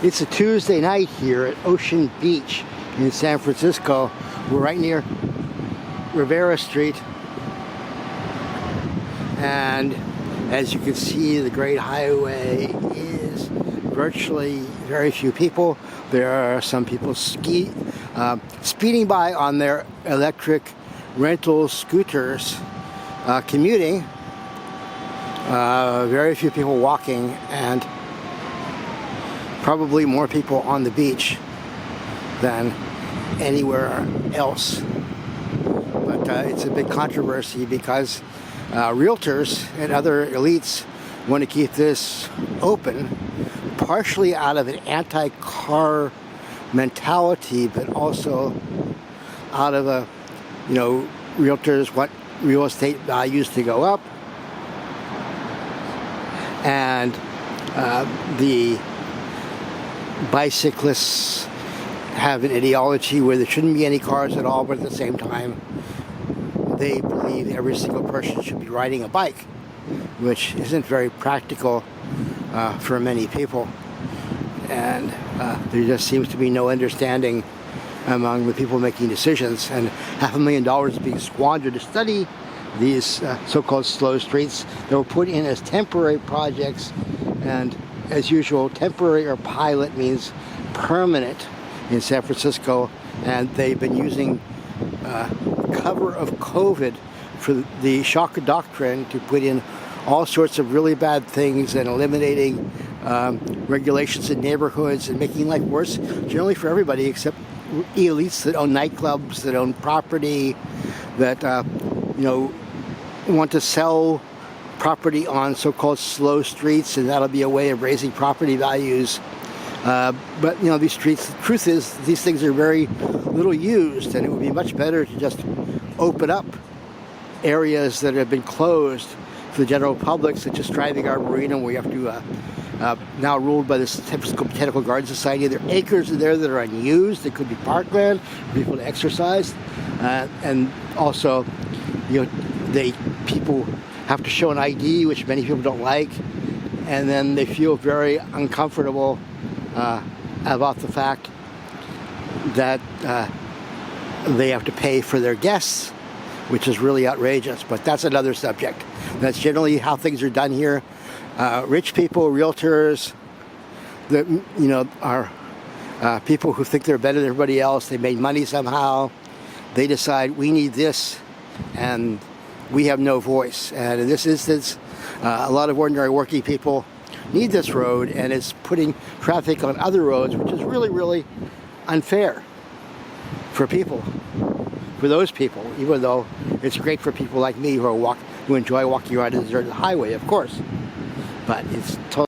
It's a Tuesday night here at Ocean Beach in San Francisco. We're right near Rivera Street, and as you can see, the Great Highway is virtually very few people. There are some people speeding by on their electric rental scooters, commuting. Very few people walking, and probably more people on the beach than anywhere else. But it's a big controversy because realtors and other elites want to keep this open, partially out of an anti-car mentality, but also out of a, realtors want real estate values to go up, and the bicyclists have an ideology where there shouldn't be any cars at all, but at the same time they believe every single person should be riding a bike, which isn't very practical for many people. And there just seems to be no understanding among the people making decisions, and $500,000 is being squandered to study these so-called slow streets that were put in as temporary projects. And as usual, temporary or pilot means permanent in San Francisco, and they've been using cover of COVID for the shock doctrine to put in all sorts of really bad things and eliminating regulations in neighborhoods and making life worse generally for everybody except elites that own nightclubs, that own property, that want to sell property on so-called slow streets, and that'll be a way of raising property values. But these streets, the truth is, these things are very little used, and it would be much better to just open up areas that have been closed for the general public, such as Striving Arboretum, where you have to, now ruled by the San Francisco Botanical Garden Society. There are acres in there that are unused. There could be parkland for people to exercise, and also, people have to show an ID, which many people don't like, and then they feel very uncomfortable about the fact that they have to pay for their guests, which is really outrageous. But that's another subject. That's generally how things are done here. Rich people, realtors, that are people who think they're better than everybody else. They made money somehow. They decide we need this, and we have no voice. And in this instance, a lot of ordinary working people need this road, and it's putting traffic on other roads, which is really, really unfair for people, for those people, even though it's great for people like me who enjoy walking around the deserted highway, of course. But it's totally